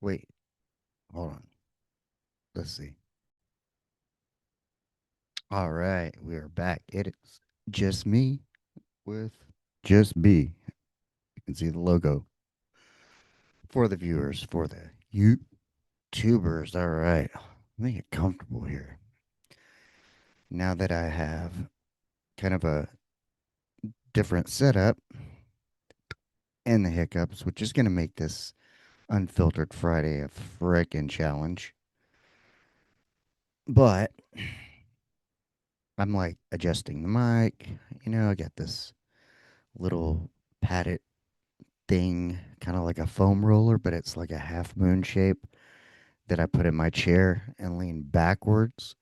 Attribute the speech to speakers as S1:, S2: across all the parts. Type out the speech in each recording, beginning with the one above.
S1: Wait, hold on. Let's see. All right, we are back. It is just me with just B. You can see the logo for the viewers, for the YouTubers. All right, let me get comfortable here. Now that I have kind of a different setup and the hiccups, which is going to make this Unfiltered Friday a frickin' challenge. But I'm like adjusting the mic. I got this little padded thing, kind of like a foam roller, but it's like a half moon shape that I put in my chair and lean backwards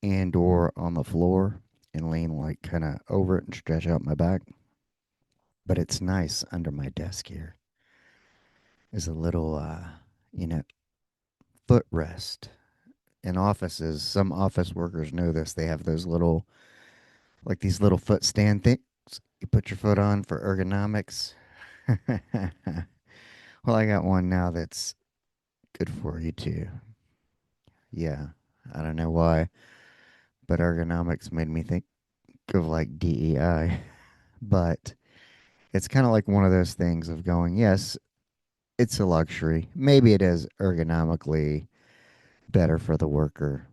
S1: and or on the floor and lean like kind of over it and stretch out my back. But it's nice under my desk here. Is a little you know, footrest. In offices, some office workers know this. They have those little like these little foot stand things you put your foot on for ergonomics. Well, I got one now that's good for you too. Yeah, I don't know why, but ergonomics made me think of like DEI. But it's kind of like one of those things of going, yes, it's a luxury. Maybe it is ergonomically better for the worker.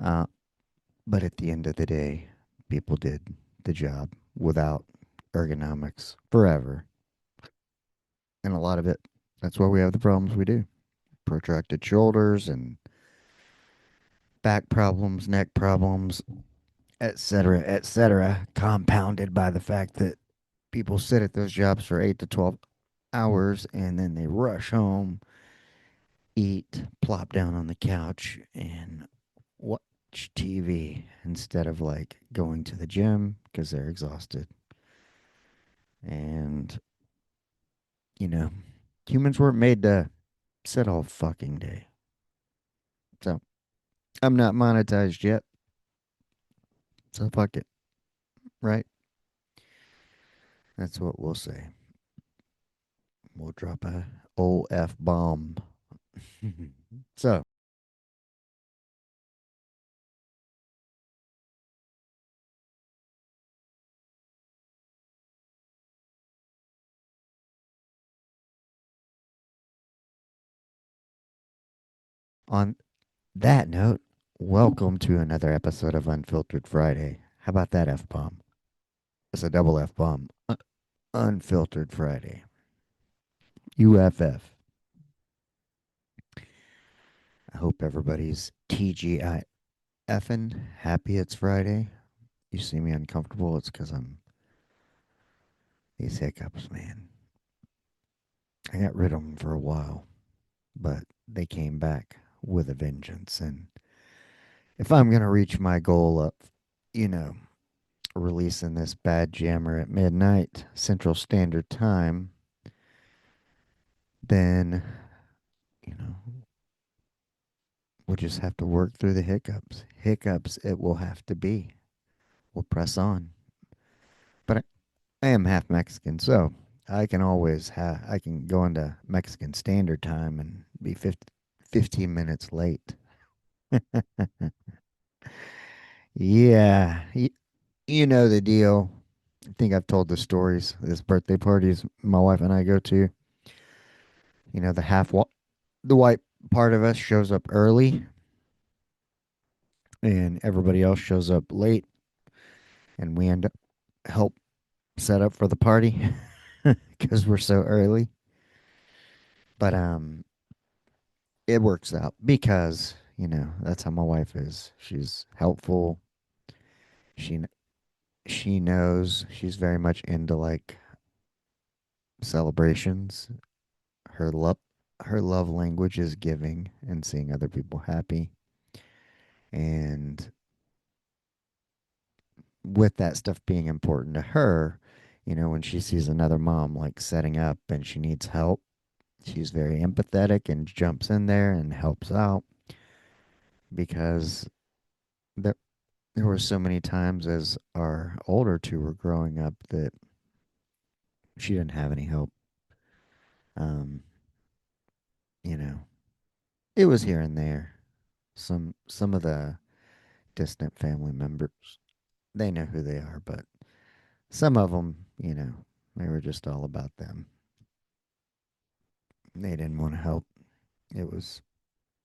S1: Uh, but at the end of the day, people did the job without ergonomics forever. And a lot of it, that's why we have the problems we do. Protracted shoulders and back problems, neck problems, et cetera, compounded by the fact that people sit at those jobs for 8 to 12 hours and then they rush home, eat, plop down on the couch, and watch TV instead of like going to the gym because they're exhausted. And, you know, humans weren't made to sit all fucking day. So I'm not monetized yet. So fuck it, right? That's what we'll say. We'll drop a old F bomb. So, on that note, welcome to another episode of Unfiltered Friday. How about that F bomb? It's a double F bomb. Unfiltered Friday. UFF. I hope everybody's TGI effing happy it's Friday. You see me uncomfortable, it's because I'm these hiccups, man. I got rid of them for a while, but they came back with a vengeance. And if I'm going to reach my goal of, you know, releasing this bad jammer at midnight Central Standard Time, then, you know, we'll just have to work through the hiccups. Hiccups, it will have to be. We'll press on. But I am half Mexican, so I can go into Mexican Standard Time and be 15 minutes late. Yeah, you know the deal. I think I've told the stories. This birthday parties my wife and I go to. The the white part of us shows up early, and everybody else shows up late, and we end up help set up for the party because we're so early. But it works out because that's how my wife is. She's helpful. She she knows she's very much into like celebrations. Her love her love language is giving and seeing other people happy. And with that stuff being important to her, when she sees another mom like setting up and she needs help, she's very empathetic and jumps in there and helps out because there there were so many times as our older two were growing up that she didn't have any help. Um, you know, it was here and there. Some of the distant family members, they know who they are, but some of them, they were just all about them. They didn't want to help. It was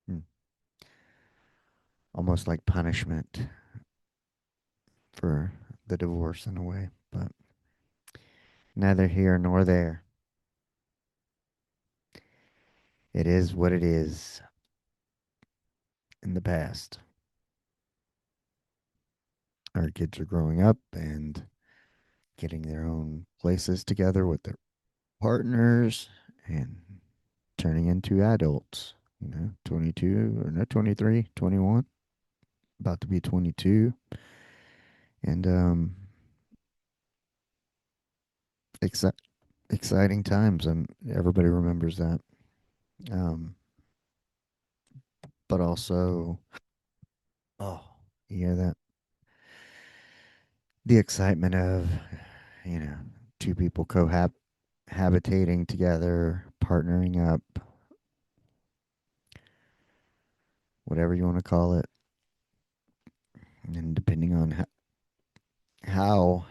S1: mm, almost like punishment for the divorce in a way, but neither here nor there. It is what it is in the past. Our kids are growing up and getting their own places together with their partners and turning into adults, 22 or no, 23, 21, about to be 22. And exci- exciting times. Everybody remembers that. Um, but also, oh, you hear that? The excitement of, you know, two people cohabitating together, partnering up, whatever you want to call it. And depending on how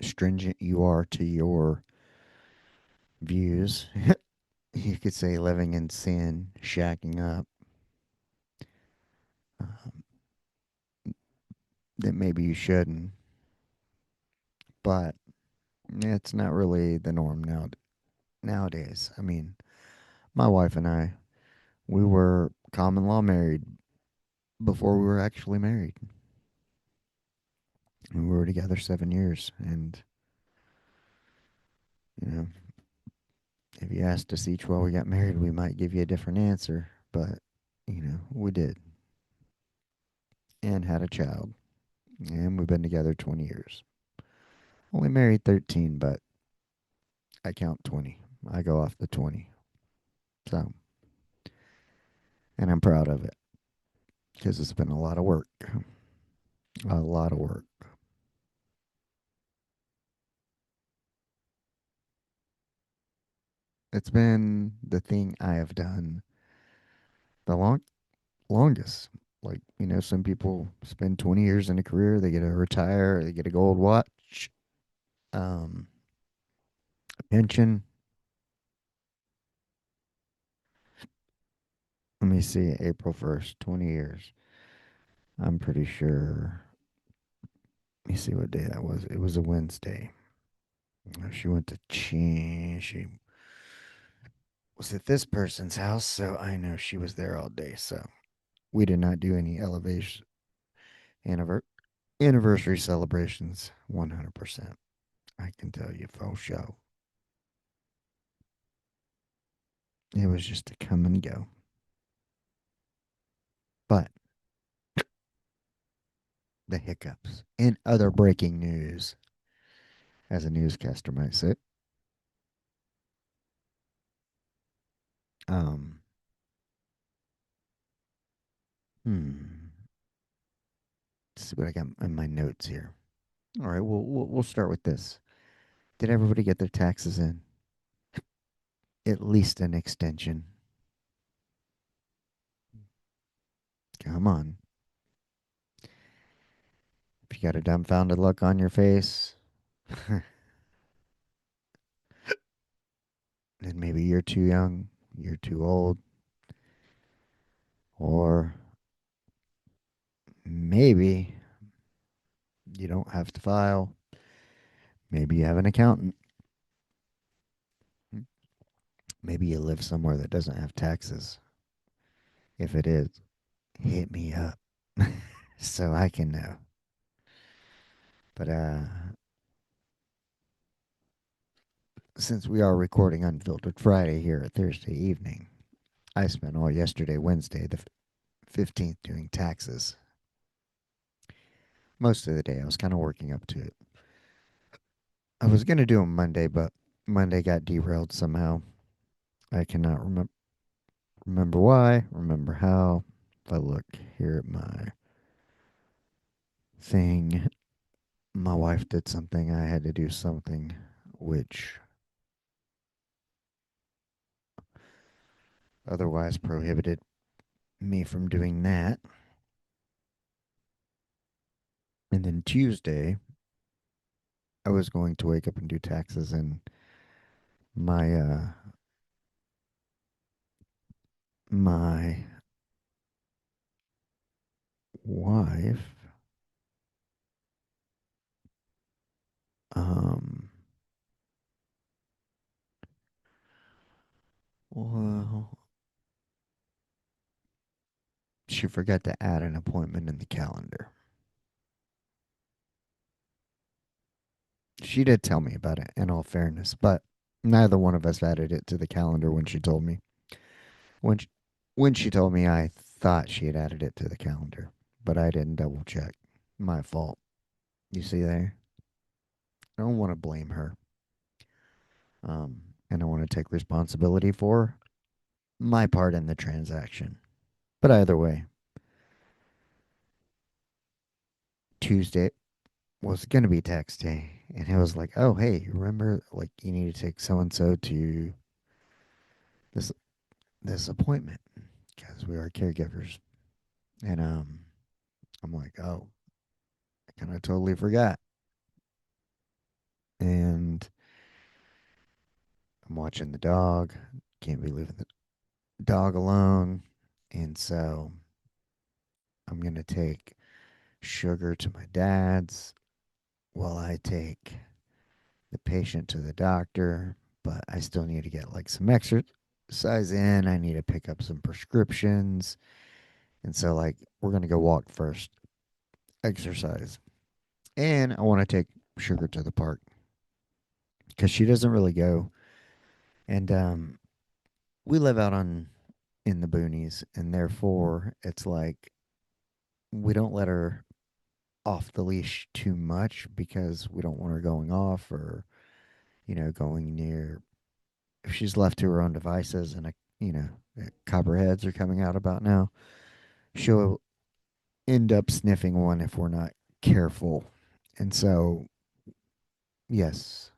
S1: stringent you are to your views, you could say living in sin, shacking up, um, that maybe you shouldn't, but it's not really the norm nowadays. I mean, my wife and I, we were common law married before we were actually married. And we were together 7 years. And, you know, if you asked us each while we got married, we might give you a different answer. But, we did and had a child. And we've been together 20 years. Only married 13, but I count 20. I go off the 20. So, and I'm proud of it because it's been a lot of work. A lot of work. It's been the thing I have done the longest. Like, some people spend 20 years in a career, they get to retire, they get a gold watch, um, a pension. Let me see, April 1st, 20 years. I'm pretty sure. Let me see what day that was. It was a Wednesday. She went to she was at this person's house, so I know she was there all day. So we did not do any elevation anniver- anniversary celebrations. 100%. I can tell you, faux show. It was just a come and go. But the hiccups in other breaking news, as a newscaster might say, um, hmm, let's see what I got in my notes here. All right, we'll start with this. Did everybody get their taxes in? At least an extension. Come on. If you got a dumbfounded look on your face, then maybe you're too young, you're too old, or maybe you don't have to file. Maybe you have an accountant. Maybe you live somewhere that doesn't have taxes. If it is, hit me up so I can know. But since we are recording Unfiltered Friday here at Thursday evening, I spent all yesterday, Wednesday, the 15th, doing taxes. Most of the day, I was kind of working up to it. I was going to do them Monday, but Monday got derailed somehow. I cannot remember why, remember how. If I look here at my thing, my wife did something, I had to do something, which otherwise prohibited me from doing that. And then Tuesday, I was going to wake up and do taxes, and my wife, um, well, she forgot to add an appointment in the calendar. She did tell me about it, in all fairness, but neither one of us added it to the calendar when she told me. When she, when she told me, I thought she had added it to the calendar, but I didn't double check. My fault. You see there? I don't want to blame her. And I want to take responsibility for my part in the transaction. But either way, Tuesday was going to be tax day. And it was like, oh, hey, remember, like, you need to take so and so to this this appointment because we are caregivers. And I'm like, oh, I kind of totally forgot. And I'm watching the dog. Can't be leaving the dog alone. And so I'm going to take Sugar to my dad's while I take the patient to the doctor. But I still need to get like some exercise in. I need to pick up some prescriptions. And so, like, we're going to go walk first, exercise. And I want to take Sugar to the park because she doesn't really go. And we live out on in the boonies, and therefore it's like we don't let her off the leash too much because we don't want her going off or going near. If she's left to her own devices and copperheads are coming out about now, she'll end up sniffing one if we're not careful. And so, yes,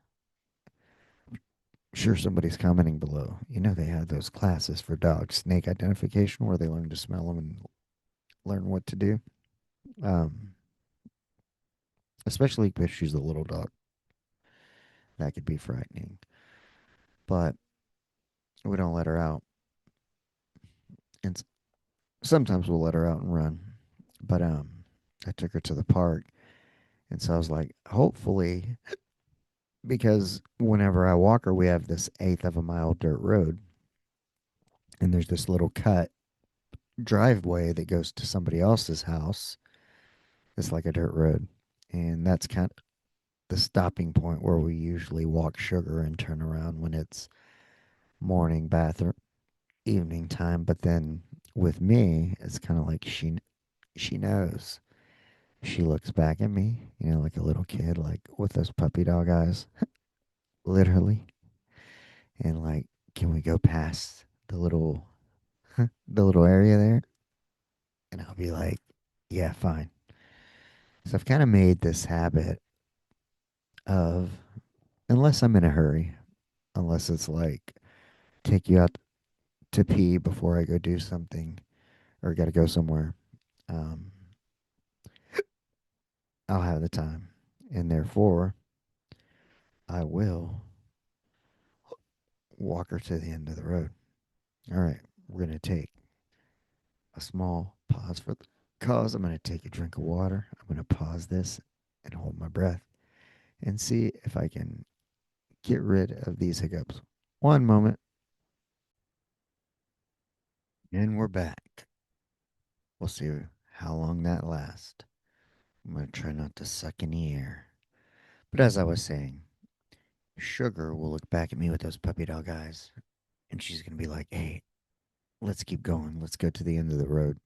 S1: sure, somebody's commenting below. They have those classes for dog snake identification where they learn to smell them and learn what to do. Um, Especially if she's a little dog, that could be frightening. But we don't let her out, and sometimes we'll let her out and run. But I took her to the park, and so I was like, hopefully, because whenever I walk her, we have this eighth of a mile dirt road, and there's this little cut driveway that goes to somebody else's house. It's like a dirt road, and that's kind of the stopping point where we usually walk Sugar and turn around when it's morning bath or evening time. But then with me, it's kind of like she knows. She looks back at me, like a little kid, like with those puppy dog eyes, literally, and like, can we go past the little area there? And I'll be like, yeah, fine. So I've kind of made this habit of, unless I'm in a hurry, unless it's like take you out to pee before I go do something or got to go somewhere, um, I'll have the time, and therefore I will walk her to the end of the road. All right, we're gonna take a small pause for the cause. I'm gonna take a drink of water. I'm gonna pause this and hold my breath and see if I can get rid of these hiccups. One moment, and we're back. We'll see how long that lasts. I'm gonna try not to suck any air. But as I was saying, Sugar will look back at me with those puppy dog eyes, and she's gonna be like, "Hey, let's keep going. Let's go to the end of the road."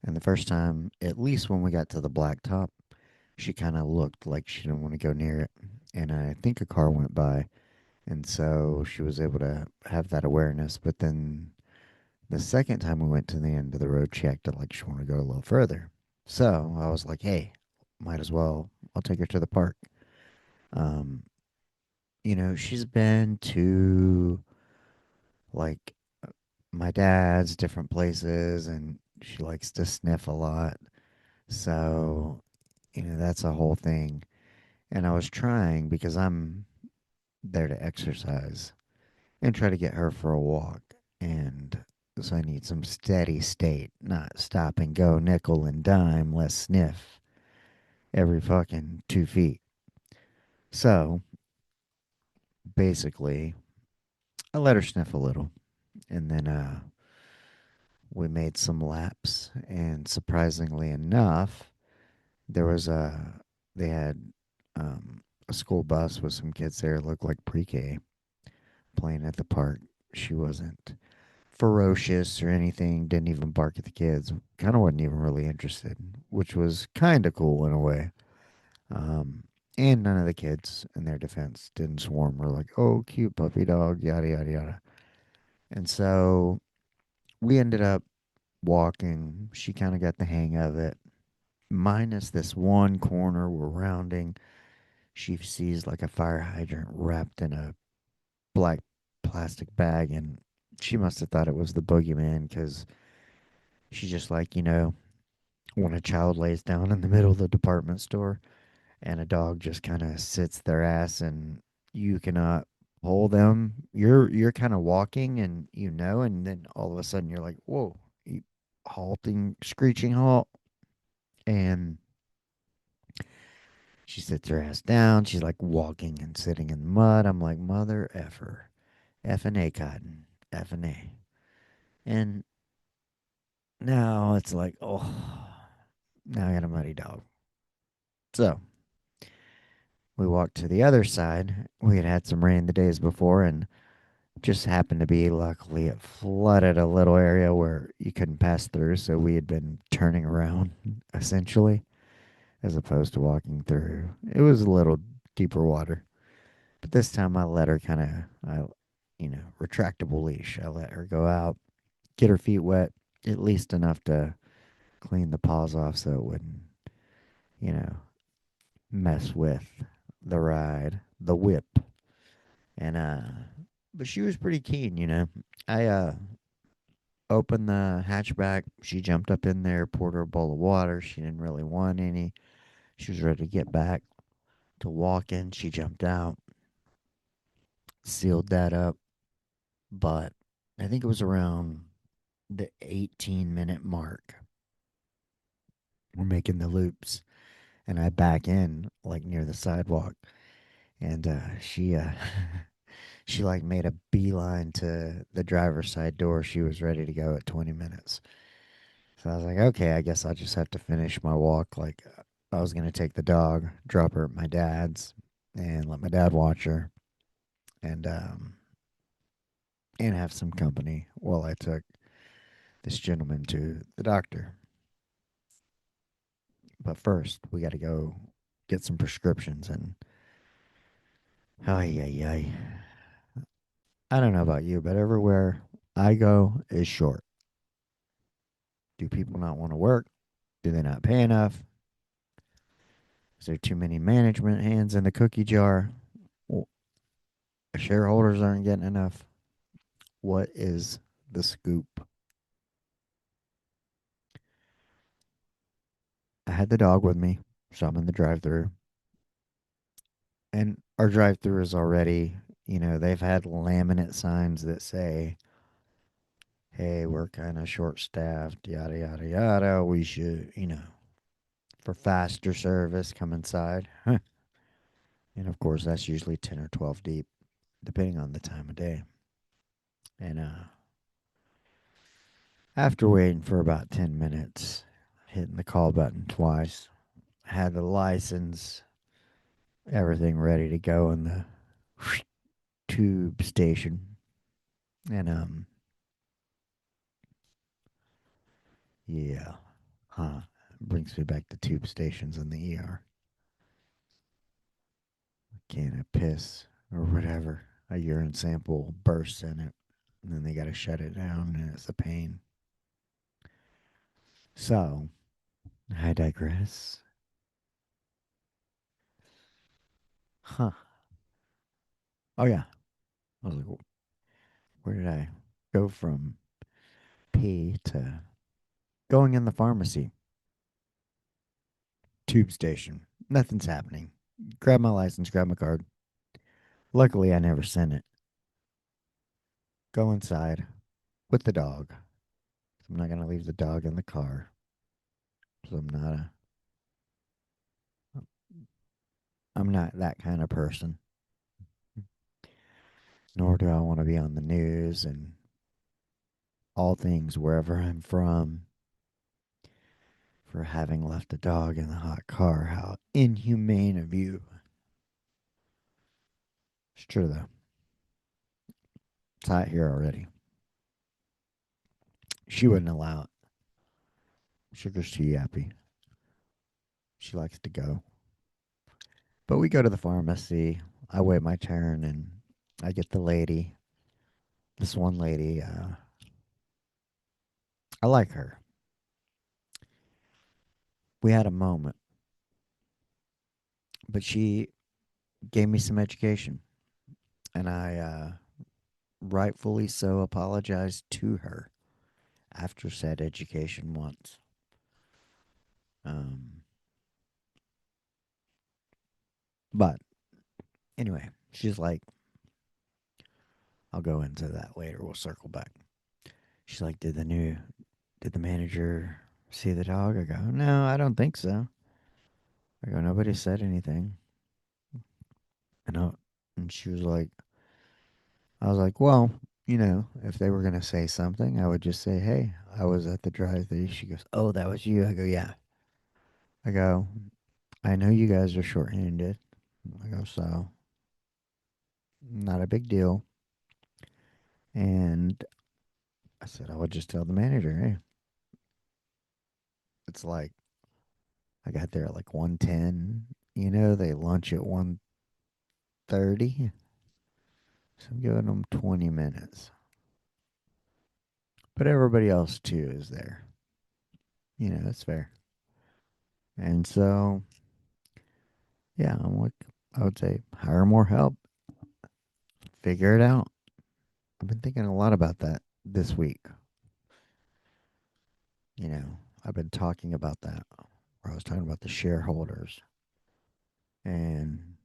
S1: And the first time, at least when we got to the blacktop, she kind of looked like she didn't want to go near it. And I think a car went by. And so she was able to have that awareness. But then the second time we went to the end of the road, she acted like she wanted to go a little further. So I was like, hey, might as well. I'll take her to the park. Um, she's been to like my dad's, different places, and she likes to sniff a lot. So, that's a whole thing. And I was trying because I'm there to exercise and try to get her for a walk. And so I need some steady state, not stop and go, nickel and dime, let's sniff every fucking 2 feet. So basically, I let her sniff a little. And then we made some laps. And surprisingly enough, there was they had a school bus with some kids there, looked like pre K, playing at the park. She wasn't ferocious or anything, didn't even bark at the kids, kind of wasn't even really interested, which was kind of cool in a way. Um, and none of the kids, in their defense, didn't swarm. Were like, oh, cute puppy dog, yada, yada, yada. And so we ended up walking. She kind of got the hang of it, minus this one corner we're rounding. She sees like a fire hydrant wrapped in a black plastic bag, and she must have thought it was the boogeyman because she just like, when a child lays down in the middle of the department store and a dog just kind of sits their ass and you cannot pull them. You're kind of walking and and then all of a sudden you're like, whoa, you halting, screeching halt, and she sits her ass down. She's like walking and sitting in the mud. I'm like, mother effer, F and A cotton, F and A, and now it's like, oh, now I got a muddy dog. So we walked to the other side. We had had some rain the days before, and just happened to be, luckily, it flooded a little area where you couldn't pass through. So we had been turning around, essentially, as opposed to walking through. It was a little deeper water. But this time I let her retractable leash. I let her go out, get her feet wet, at least enough to clean the paws off so it wouldn't, you know, mess with the ride, the whip. And but she was pretty keen. I opened the hatchback. She jumped up in there, poured her a bowl of water. She didn't really want any. She was ready to get back to walking. She jumped out, sealed that up. But I think it was around the 18-minute mark. We're making the loops, and I back in like near the sidewalk, and she she like made a beeline to the driver's side door. She was ready to go at 20 minutes. So I was like, okay, I guess I'll just have to finish my walk. Like, I was going to take the dog, drop her at my dad's, and let my dad watch her, and and have some company while I took this gentleman to the doctor. But first, we got to go get some prescriptions. And ay, ay, ay. I don't know about you, but everywhere I go is short. Do people not want to work? Do they not pay enough? Is there too many management hands in the cookie jar? Well, shareholders aren't getting enough. What is the scoop? I had the dog with me, so I'm in the drive through. And our drive through is already, they've had laminate signs that say, hey, we're kind of short staffed, yada, yada, yada. We should, for faster service, come inside. Huh. And of course, that's usually 10 or 12 deep, depending on the time of day. And after waiting for about 10 minutes, hitting the call button twice, had the license, everything ready to go in the tube station. And yeah, huh. Brings me back to tube stations in the ER. Can of piss or whatever. A urine sample bursts in it. And then they got to shut it down, and it's a pain. So, I digress. Huh. Oh, yeah. I was like, where did I go from? pee to going in the pharmacy. Tube station. Nothing's happening. Grab my license, grab my card. Luckily, I never sent it. Go inside with the dog. I'm not going to leave the dog in the car. So I'm not that kind of person. Nor do I want to be on the news and all things wherever I'm from for having left a dog in the hot car. How inhumane of you. It's true though. It's hot here already. She wouldn't allow it. Sugar's too yappy. She likes to go. But we go to the pharmacy. I wait my turn and I get the lady. This one lady, I like her. We had a moment, but she gave me some education. And I rightfully so apologized to her after said education once. Um, but anyway, she's like, I'll go into that later. We'll circle back. She's like, did the manager see the dog? I go, no, I don't think so. I go, nobody said anything. And, and she was like, I was like, well, if they were going to say something, I would just say, hey, I was at the drive-thru. She goes, oh, that was you? I go, yeah. I go, I know you guys are shorthanded. I go, so not a big deal. And I said, I would just tell the manager, hey, it's like I got there at like 1:10. They lunch at 1:30. So I'm giving them 20 minutes. But everybody else too is there. That's fair. And so, yeah, I would say hire more help, figure it out. I've been thinking a lot about that this week. I've been talking about that. Where I was talking about the shareholders and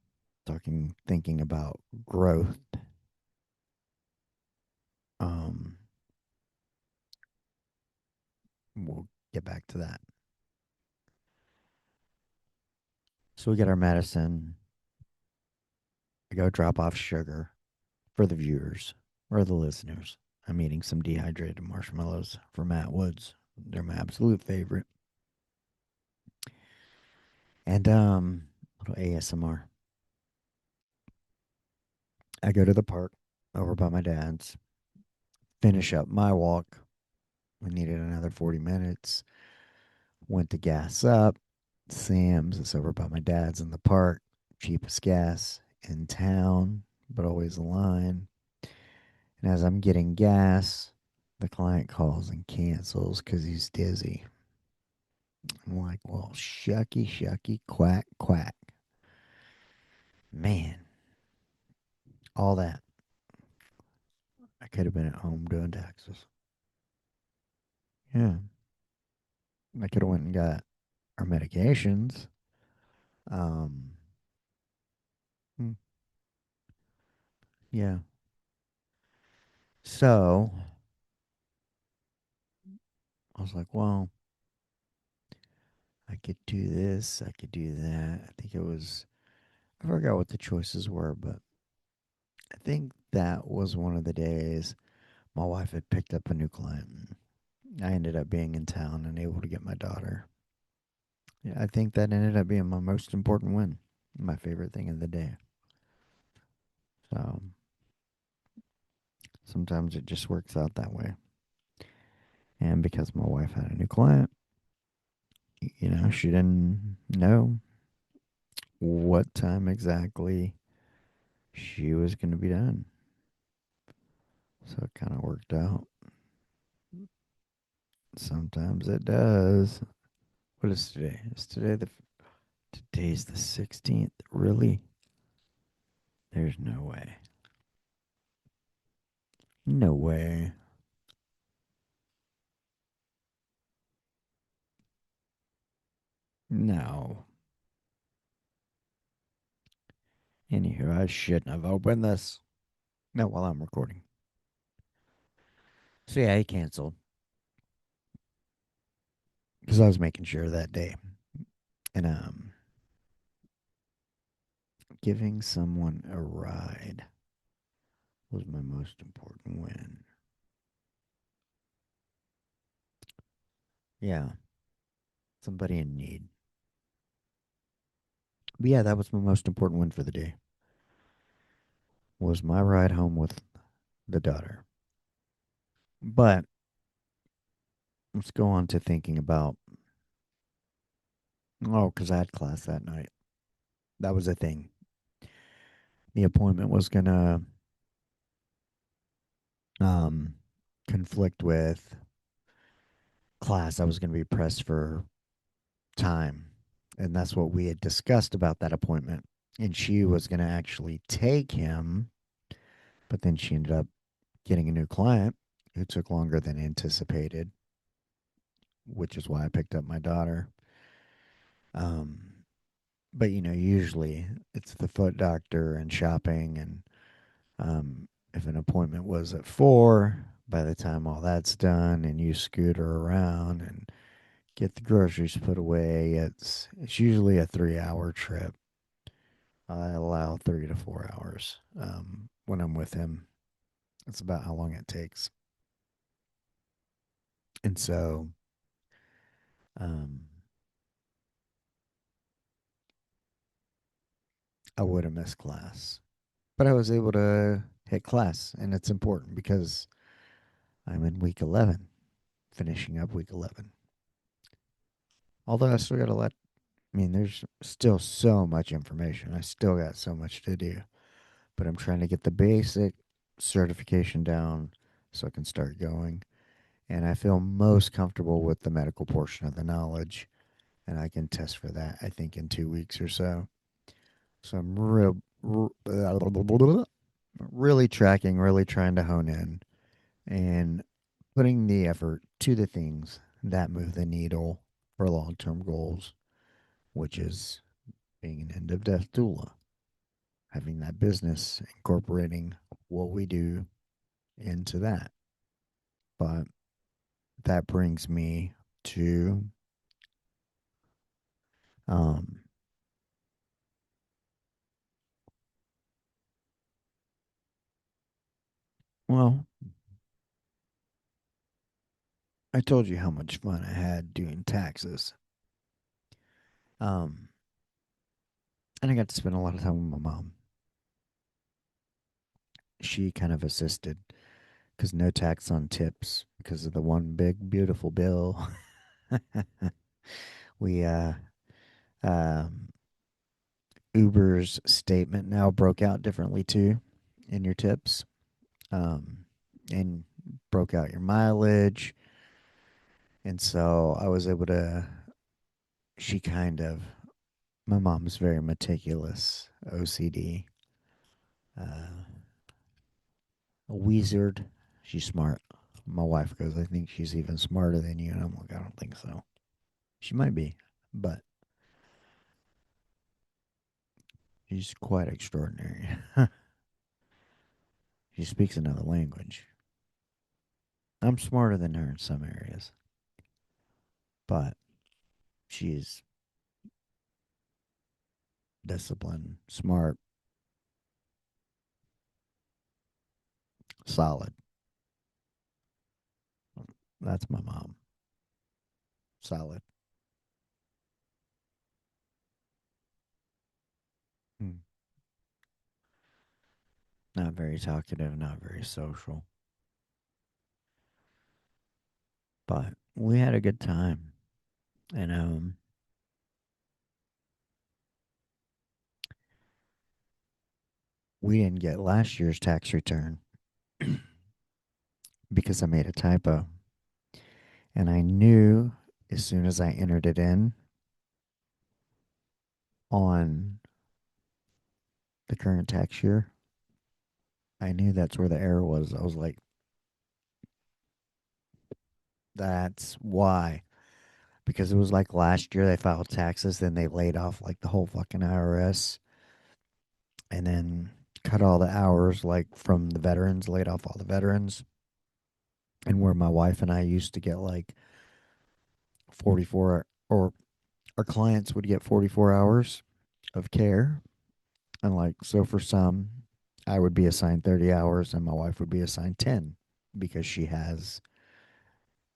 S1: thinking about growth. Um, we'll get back to that. So we get our medicine. I go drop off sugar for the viewers or the listeners. I'm eating some dehydrated marshmallows for Matt Woods. They're my absolute favorite. And little ASMR. I go to the park over by my dad's, finish up my walk. We needed another 40 minutes. Went to gas up. Sam's is over by my dad's in the park. Cheapest gas in town, but always a line. And as I'm getting gas, the client calls and cancels because he's dizzy. I'm like, well, shucky, shucky, quack, quack. Man, all that. I could have been at home doing taxes. Yeah. I could have went and got our medications. Um, hmm, yeah. So I was like, well, I could do this. I could do that. I forgot what the choices were, but I think that was one of the days my wife had picked up a new client. I ended up being in town and able to get my daughter. Yeah, I think that ended up being my most important win, my favorite thing of the day. So sometimes it just works out that way. And because my wife had a new client, she didn't know what time exactly she was going to be done. So it kind of worked out. Sometimes it does. What is today? Today's the 16th. Really? There's no way. No way. No. Anywho, I shouldn't have opened this. No, while I'm recording. So yeah, he canceled because I was making sure that day, and giving someone a ride was my most important win. Yeah, somebody in need. But yeah, that was my most important win for the day. Was my ride home with the daughter. But let's go on to thinking about because I had class that night. That was a thing. The appointment was gonna um conflict with class. I was gonna be pressed for time. And that's what we had discussed about that appointment. And she was going to actually take him, but then she ended up getting a new client who took longer than anticipated, which is why I picked up my daughter. Um, but, usually it's the foot doctor and shopping. And if an appointment was at 4, by the time all that's done and you scooter around and get the groceries put away, it's usually a 3-hour trip. I allow 3 to 4 hours when I'm with him. That's about how long it takes. And so um, I would have missed class. But I was able to hit class, and it's important because I'm in week 11, finishing up week 11. Although I still got a lot, there's still so much information. I still got so much to do. But I'm trying to get the basic certification down so I can start going. And I feel most comfortable with the medical portion of the knowledge, and I can test for that, I think, in 2 weeks or so. So I'm really tracking, really trying to hone in and putting the effort to the things that move the needle for long term goals, which is being an end of death doula, having that business, incorporating what we do into that. But that brings me to, um, well, I told you how much fun I had doing taxes. Um, and I got to spend a lot of time with my mom. She kind of assisted because no tax on tips because of the one big beautiful bill. we um, Uber's statement now broke out differently too in your tips, and broke out your mileage, and so I was able to. She kind of my mom's very meticulous, OCD, uh, a wizard. She's smart. My wife goes, I think she's even smarter than you. And I'm like, I don't think so. She might be, but she's quite extraordinary. She speaks another language. I'm smarter than her in some areas, but she's disciplined, smart, solid. That's my mom. Solid. Hmm. Not very talkative, not very social, but we had a good time. And we didn't get last year's tax return because I made a typo. And I knew as soon as I entered it in on the current tax year, I knew that's where the error was. I was like, that's why. because it was like last year they filed taxes, then they laid off like the whole fucking IRS, and then cut all the hours like from the veterans, laid off all the veterans, and where my wife and I used to get like 44, or our clients would get 44 hours of care. And like, so for some, I would be assigned 30 hours and my wife would be assigned 10 because she has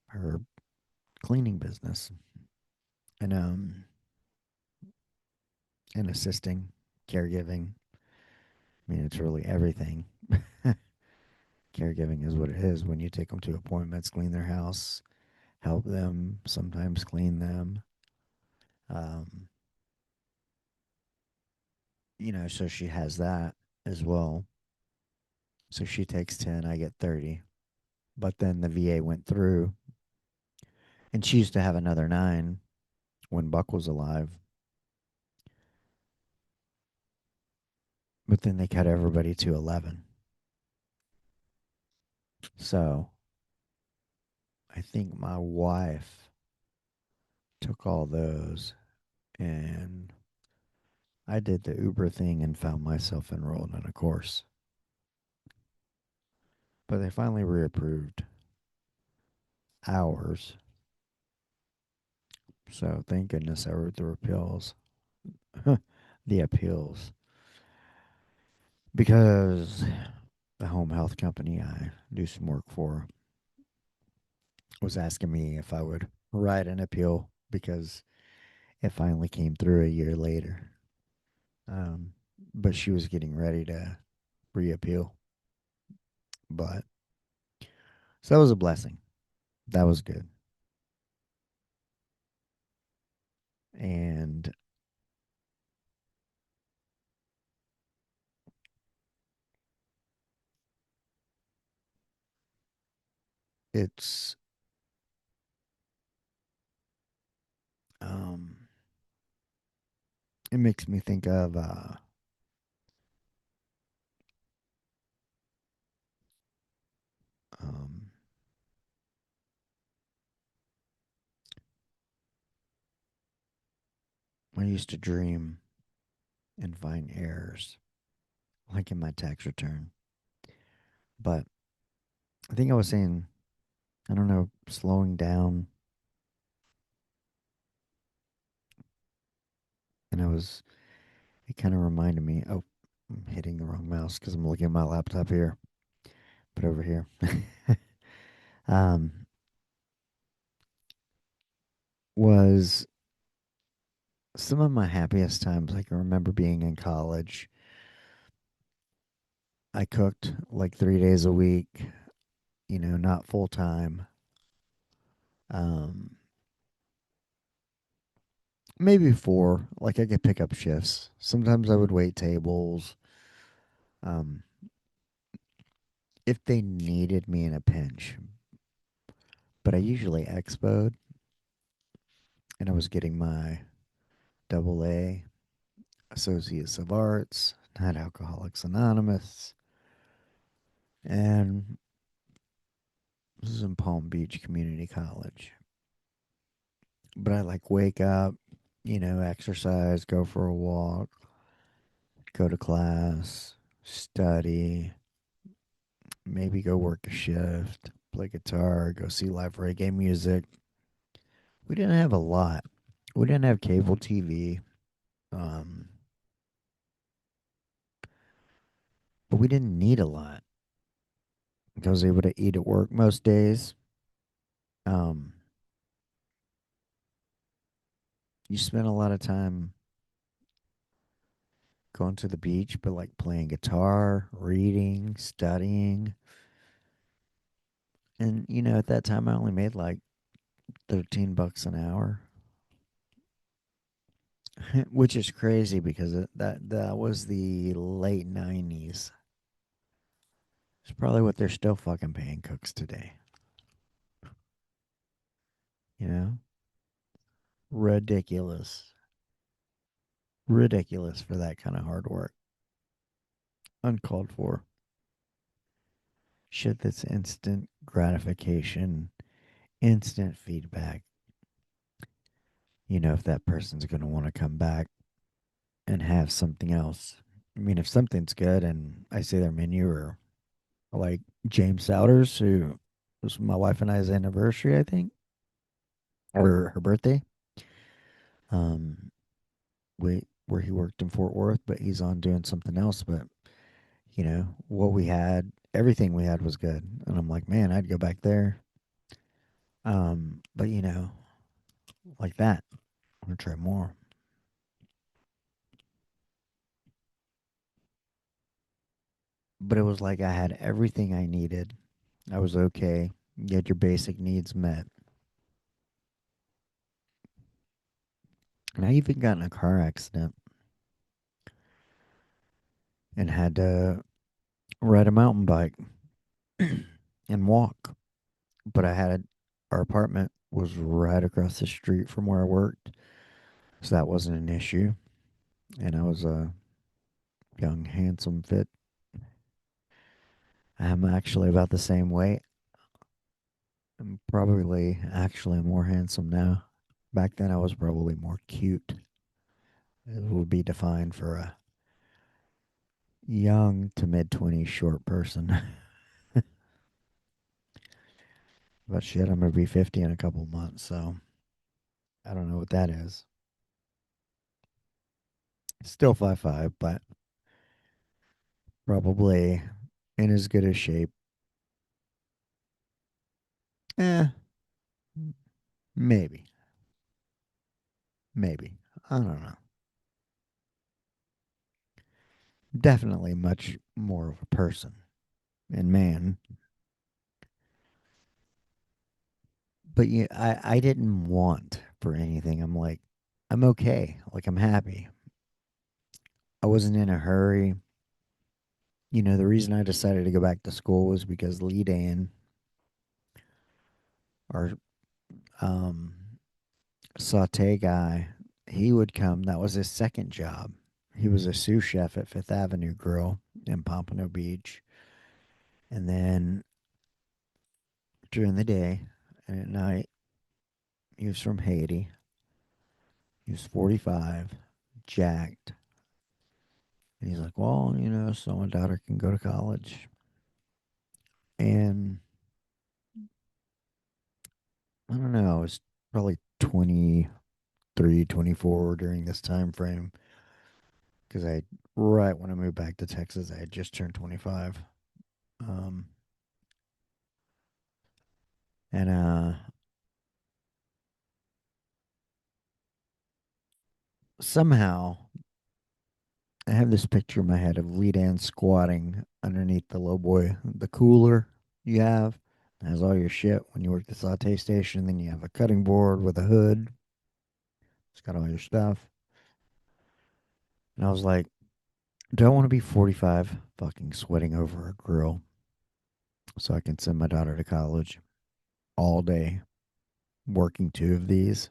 S1: her cleaning business and assisting, caregiving. I mean, it's really everything. Caregiving is what it is when you take them to appointments, clean their house, help them, sometimes clean them. Um, so she has that as well. So she takes 10, I get 30. But then the VA went through, and she used to have another 9 when Buck was alive. But then they cut everybody to 11. So I think my wife took all those, and I did the Uber thing and found myself enrolled in a course. But they finally reapproved hours. So thank goodness I wrote the appeals. The appeals. Because the home health company I do some work for was asking me if I would write an appeal because it finally came through a year later. Um, but she was getting ready to reappeal. But so that was a blessing. That was good. And it's um it makes me think of um I used to dream and find errors like in my tax return. But I think I was saying, I don't know, slowing down, and it kind of reminded me, oh, I'm hitting the wrong mouse because I'm looking at my laptop here, but over here. um, was some of my happiest times. I can remember being in college. I cooked like 3 days a week, not full time. Um, Maybe four. Like I could pick up shifts. Sometimes I would wait tables. Um, if they needed me in a pinch, but I usually expoed, and I was getting my double A Associates of Arts, not Alcoholics Anonymous, and this is in Palm Beach Community College. But I like wake up, exercise, go for a walk, go to class, study, maybe go work a shift, play guitar, go see live reggae music. We didn't have a lot. We didn't have cable TV, um, but we didn't need a lot. I was able to eat at work most days. Um, you spend a lot of time going to the beach, but like playing guitar, reading, studying. And, at that time, I only made like $13 an hour, which is crazy because that was the late 90s. It's probably what they're still fucking paying cooks today. You know? Ridiculous. Ridiculous for that kind of hard work. Uncalled for. Shit that's instant gratification, instant feedback. if that person's going to want to come back and have something else. I mean, if something's good and I see their menu, or like James Souders, who was my wife and I's anniversary, I think, or her birthday. Um, we where he worked in Fort Worth, but he's on doing something else. But what we had, everything we had was good, and I'm like, man, I'd go back there. But like that, I'm gonna try more. But it was like I had everything I needed. I was okay. You had your basic needs met. And I even got in a car accident and had to ride a mountain bike and walk. But our apartment was right across the street from where I worked, so that wasn't an issue. And I was a young, handsome, fit. I'm actually about the same weight. I'm probably actually more handsome now. Back then, I was probably more cute. It would be defined for a young to mid 20s short person. But shit, I'm going to be 50 in a couple months, so I don't know what that is. Still 5'5", but probably in as good a shape. Eh, maybe. Maybe. I don't know. Definitely much more of a person and man. But yeah, I didn't want for anything. I'm like, I'm okay. Like, I'm happy. I wasn't in a hurry. The reason I decided to go back to school was because Lee Dan, our um, saute guy, he would come. That was his second job. He was a sous chef at Fifth Avenue Grill in Pompano Beach. And then during the day and at night, he was from Haiti. He was 45, jacked. And he's like, well, so my daughter can go to college. And I don't know, I was probably 23, 24 during this time frame because right when I moved back to Texas, I had just turned 25. Um, and somehow I have this picture in my head of Lee Dan squatting underneath the low boy, the cooler you have. It has all your shit when you work the saute station. Then you have a cutting board with a hood. It's got all your stuff. And I was like, do I want to be 45 fucking sweating over a grill so I can send my daughter to college all day working two of these?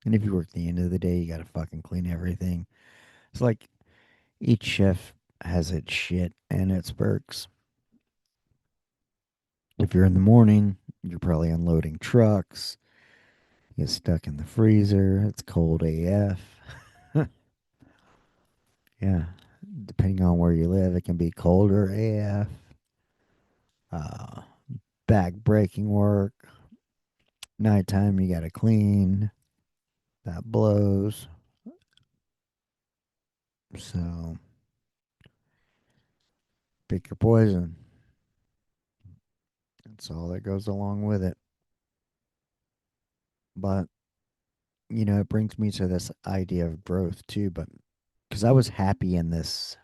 S1: And if you work the end of the day, you got to fucking clean everything. It's like each shift has its shit and its perks. If you're in the morning, you're probably unloading trucks. You get stuck in the freezer. It's cold AF. Yeah. Depending on where you live, it can be colder AF. Uh, Back breaking work. Nighttime, you got to clean. That blows. So pick your poison. That's all that goes along with it. But, it brings me to this idea of growth too. But because I was happy in this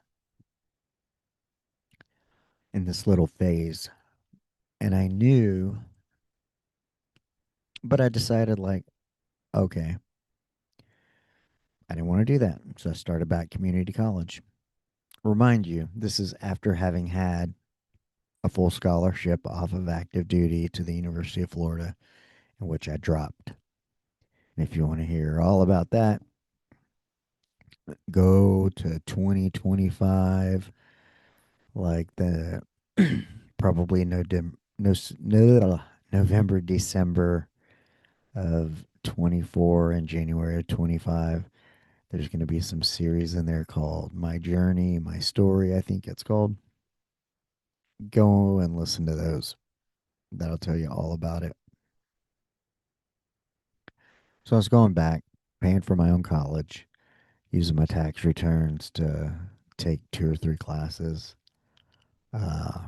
S1: little phase, and I knew, but I decided, like, okay, I didn't want to do that. So I started back community college. Remind you, this is after having had a full scholarship off of active duty to the University of Florida, in which I dropped. And if you want to hear all about that, go to 2025, like the probably no, November, December of 24 and January of 25. There's going to be some series in there called My Journey, My Story, I think it's called. Go and listen to those. That'll tell you all about it. So I was going back, paying for my own college, using my tax returns to take two or three classes.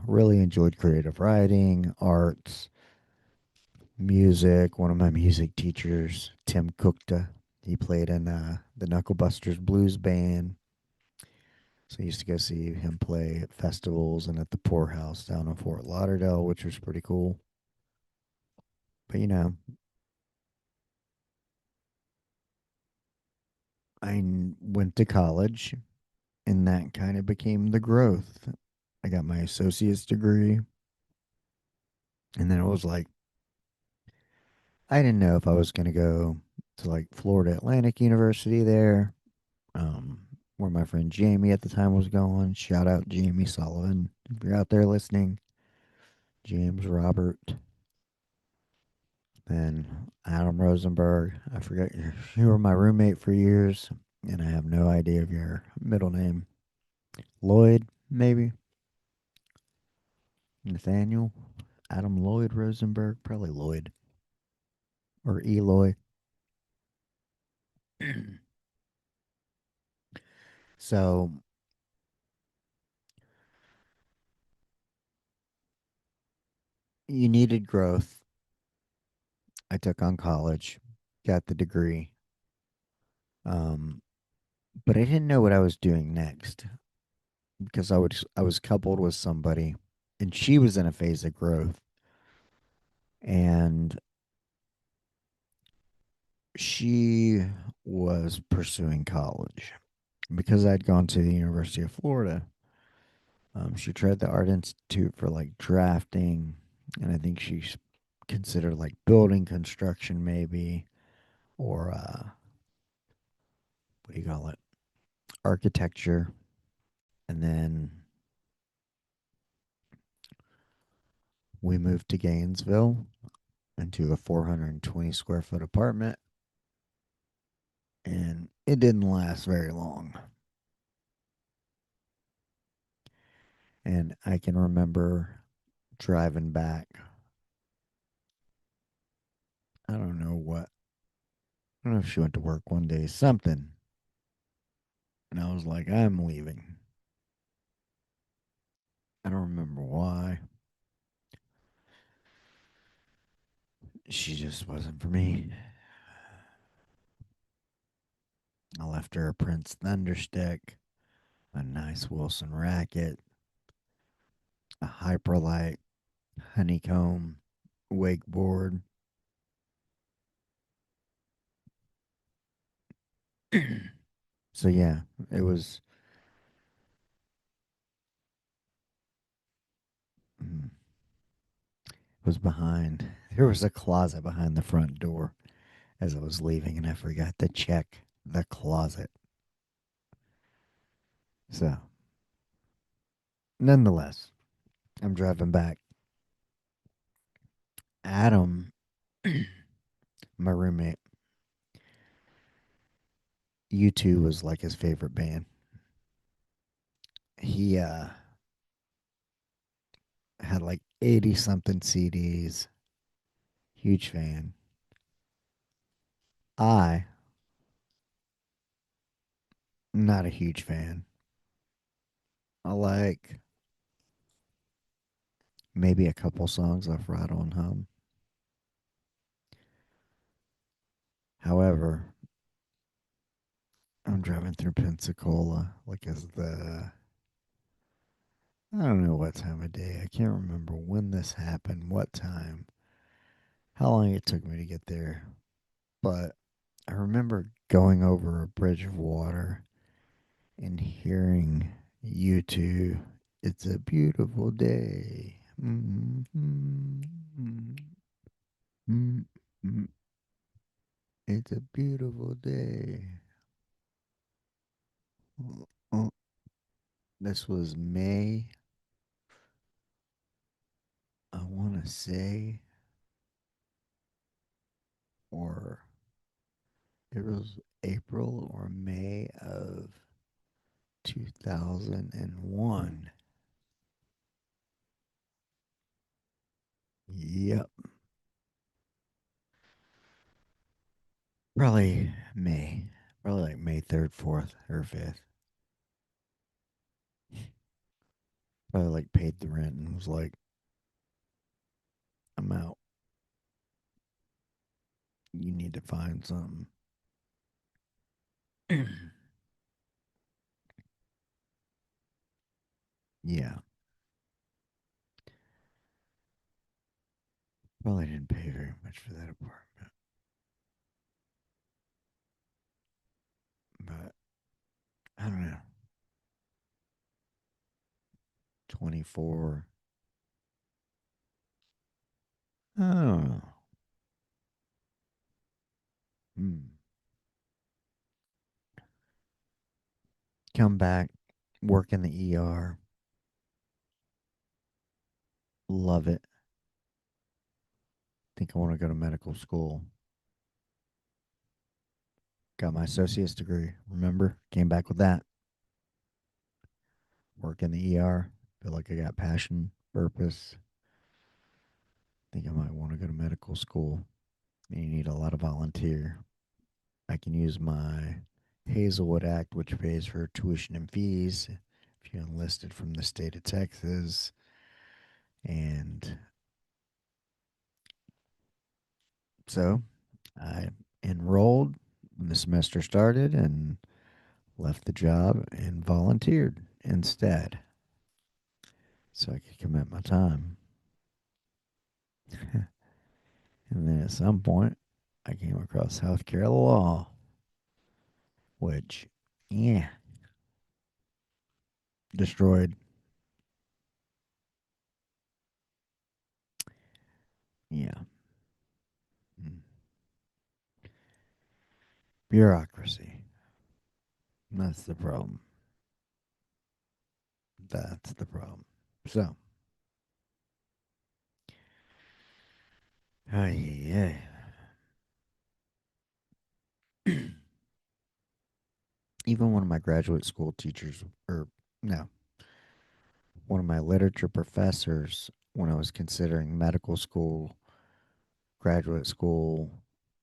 S1: Really enjoyed creative writing, arts, music. One of my music teachers, Tim Cookta, he played in the Knucklebusters Blues Band. So I used to go see him play at festivals and at the Poorhouse down in Fort Lauderdale, which was pretty cool. But went to college, and that kind of became the growth. I got my associate's degree, and then it was like I didn't know if I was going to go to like Florida Atlantic University there, um, where my friend Jamie at the time was going. Shout out Jamie Sullivan if you're out there listening. James Robert, then Adam Rosenberg. I forget you were my roommate for years, and I have no idea of your middle name. Lloyd, maybe Nathaniel, Adam Lloyd Rosenberg, probably Lloyd or Eloy. So you needed growth. I took on college, got the degree, um, but I didn't know what I was doing next because I was coupled with somebody, and she was in a phase of growth, and she was pursuing college because I'd gone to the University of Florida. She tried the Art Institute for like drafting, and I think she's considered like building construction, maybe, or what do you call it? Architecture. And then we moved to Gainesville into a 420 square foot apartment, and it didn't last very long. And I can remember driving back. I don't know what. I don't know if she went to work one day, something. And I was like, I'm leaving. I don't remember why. She just wasn't for me. I left her a Prince Thunderstick, a nice Wilson racket, a Hyperlight, honeycomb, wakeboard. So yeah, it was mm, it was behind. There was a closet behind the front door as I was leaving, and I forgot to check the closet. So, nonetheless, I'm driving back. Adam, my roommate, U2 was like his favorite band. He had like 80 something CDs. Huge fan. I not a huge fan. I like maybe a couple songs off Rattle and Hum. However, I'm driving through Pensacola like as the I don't know what time of day. I can't remember when this happened, what time, how long it took me to get there. But I remember going over a bridge of water and hearing U2. It's a beautiful day. Mm-hmm. It's a beautiful day. Oh, this was May, I want to say, or It was April or May of 2001. Yep. Probably May. Probably like May 3rd, 4th, or 5th. Probably like paid the rent and was like, I'm out. You need to find something. Yeah. Probably didn't pay very much for that apartment. But I don't know. 24. I don't know. Hmm. Come back, work in the ER. Love it. Think I want to go to medical school. Got my associate's degree. Remember? Came back with that. Work in the ER. Feel like I got passion, purpose. Think I might want to go to medical school. And you need a lot of volunteer. I can use my Hazelwood Act, which pays for tuition and fees if you're enlisted from the state of Texas. And so I enrolled when the semester started and left the job and volunteered instead so I could commit my time. And then at some point, I came across healthcare law, which, yeah, destroyed. Yeah. Mm. Bureaucracy. That's the problem. That's the problem. So, yeah. Even one of my graduate school teachers, or no, one of my literature professors, when I was considering medical school, graduate school,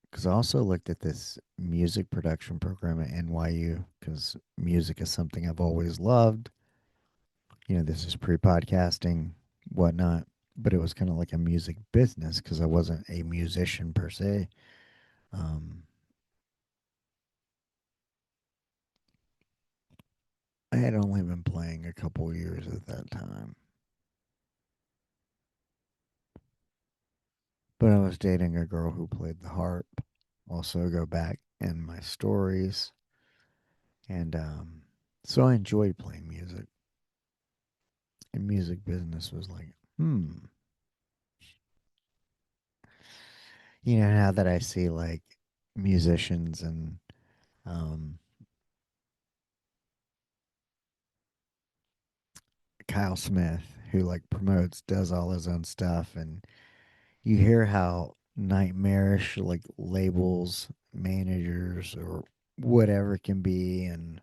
S1: because I also looked at this music production program at NYU, because music is something I've always loved. This is pre podcasting, whatnot, but it was kind of like a music business because I wasn't a musician per se. Um, I had only been playing a couple years at that time, but I was dating a girl who played the harp. Also, go back in my stories, and so I enjoyed playing music. And music business was like, now that I see like musicians and um, Kyle Smith, who like promotes, does all his own stuff, and you hear how nightmarish like labels, managers, or whatever can be, and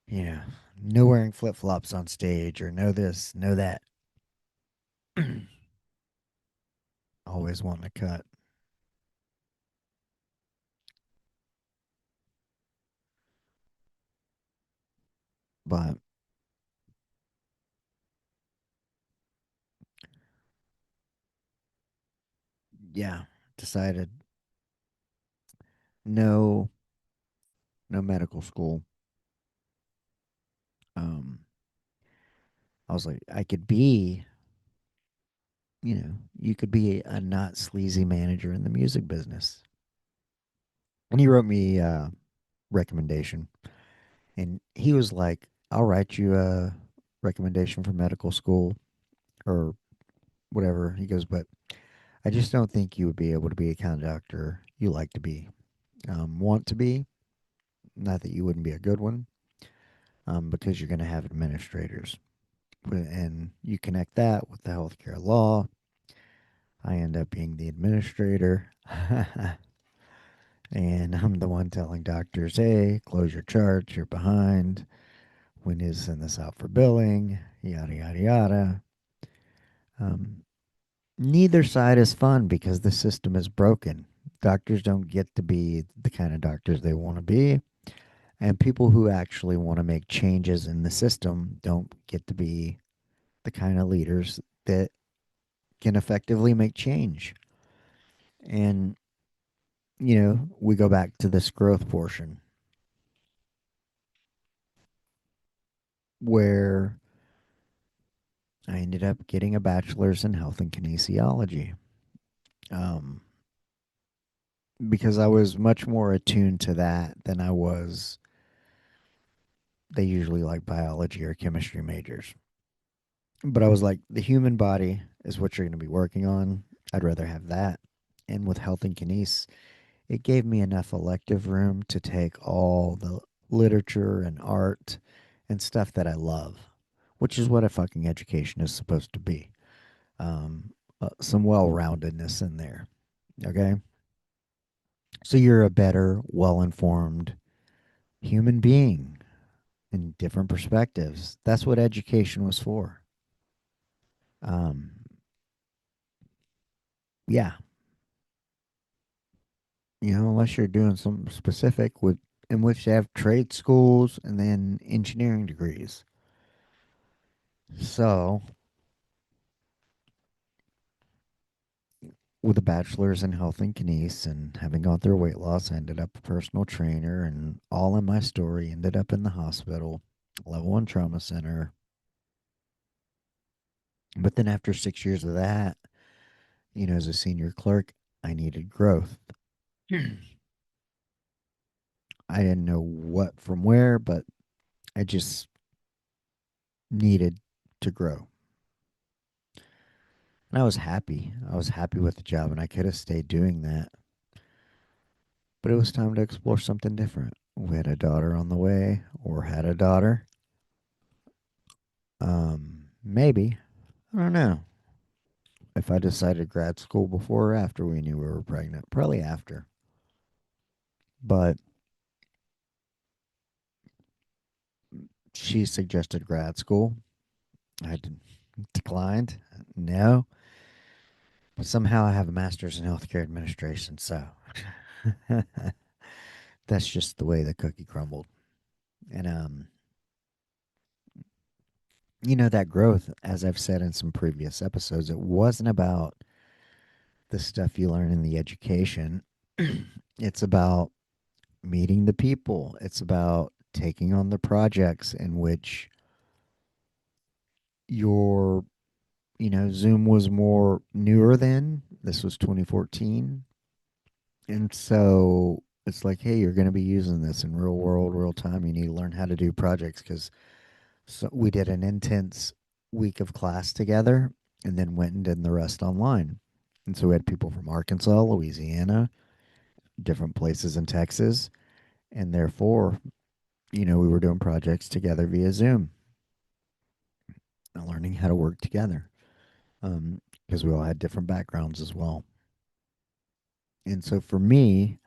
S1: you know, no wearing flip flops on stage, or no this, no that. Always wanting to cut, but yeah, decided no, no medical school. Um, I was like, I could be, you could be a not sleazy manager in the music business. And he wrote me a recommendation, and he was like, I'll write you a recommendation for medical school or whatever. He goes, but I just don't think you would be able to be a conductor you like to be, want to be. Not that you wouldn't be a good one, because you're going to have administrators. And you connect that with the healthcare law. I end up being the administrator. And I'm the one telling doctors, hey, close your charts, you're behind. We need to send this out for billing, yada, yada, yada. Um, Neither side is fun because the system is broken. Doctors don't get to be the kind of doctors they want to be. And people who actually want to make changes in the system don't get to be the kind of leaders that can effectively make change. And, we go back to this growth portion where I ended up getting a bachelor's in health and kinesiology, um, because I was much more attuned to that than I was. They usually like biology or chemistry majors. But I was like, the human body is what you're going to be working on. I'd rather have that. And with health and kines, it gave me enough elective room to take all the literature and art and stuff that I love, which is what a fucking education is supposed to be. Um, some well roundedness in there. Okay. So you're a better, well informed human being in different perspectives. That's what education was for. Um, yeah, unless you're doing something specific with in which they have trade schools and then engineering degrees. So, with a bachelor's in health and kines and having gone through weight loss, I ended up a personal trainer, and all in my story ended up in the hospital, level one trauma center. But then after 6 years of that, as a senior clerk, I needed growth. I didn't know what from where, but I just needed to grow. And I was happy. I was happy with the job, and I could have stayed doing that. But it was time to explore something different. We had a daughter on the way, or had a daughter. Maybe. I don't know. If I decided grad school before or after we knew we were pregnant. Probably after. But she suggested grad school. I declined. No. But somehow I have a master's in healthcare administration, so that's just the way the cookie crumbled. And that growth, as I've said in some previous episodes, it wasn't about the stuff you learn in the education. It's about meeting the people. It's about taking on the projects in which your, Zoom was more newer then. This was 2014. And so it's like, hey, you're going to be using this in real world, real time. You need to learn how to do projects because we did an intense week of class together and then went and did the rest online. And so we had people from Arkansas, Louisiana, different places in Texas. And therefore, we were doing projects together via Zoom and learning how to work together, because we all had different backgrounds as well. And so for me,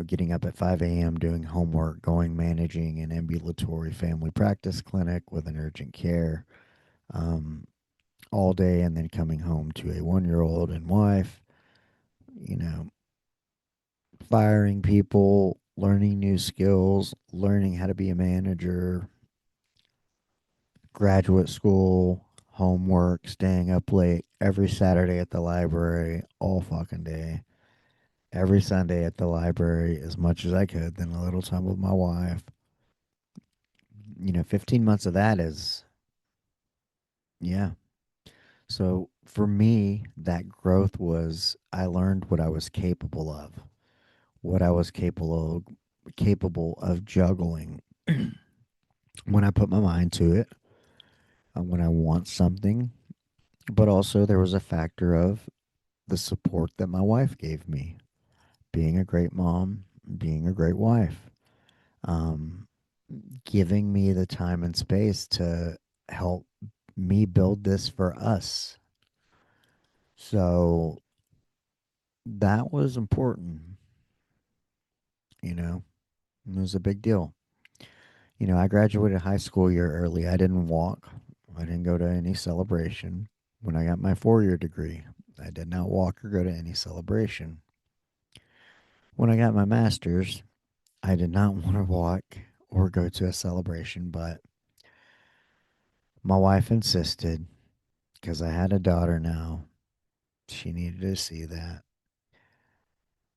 S1: getting up at 5 a.m., doing homework, going managing an ambulatory family practice clinic with an urgent care, um, all day, and then coming home to a 1 year old and wife, you know, firing people, learning new skills, learning how to be a manager, graduate school, homework, staying up late every Saturday at the library, all fucking day. Every Sunday at the library as much as I could, then a little time with my wife. 15 months of that is, yeah. So for me, that growth was I learned what I was capable of, what I was capable of juggling when I put my mind to it, when I want something. But also there was a factor of the support that my wife gave me, being a great mom, being a great wife, um, giving me the time and space to help me build this for us. So that was important. you know, it was a big deal. I graduated high school a year early. I didn't walk. I didn't go to any celebration. When I got my 4 year degree, I did not walk or go to any celebration. When I got my master's, I did not want to walk or go to a celebration, but my wife insisted because I had a daughter now. She needed to see that.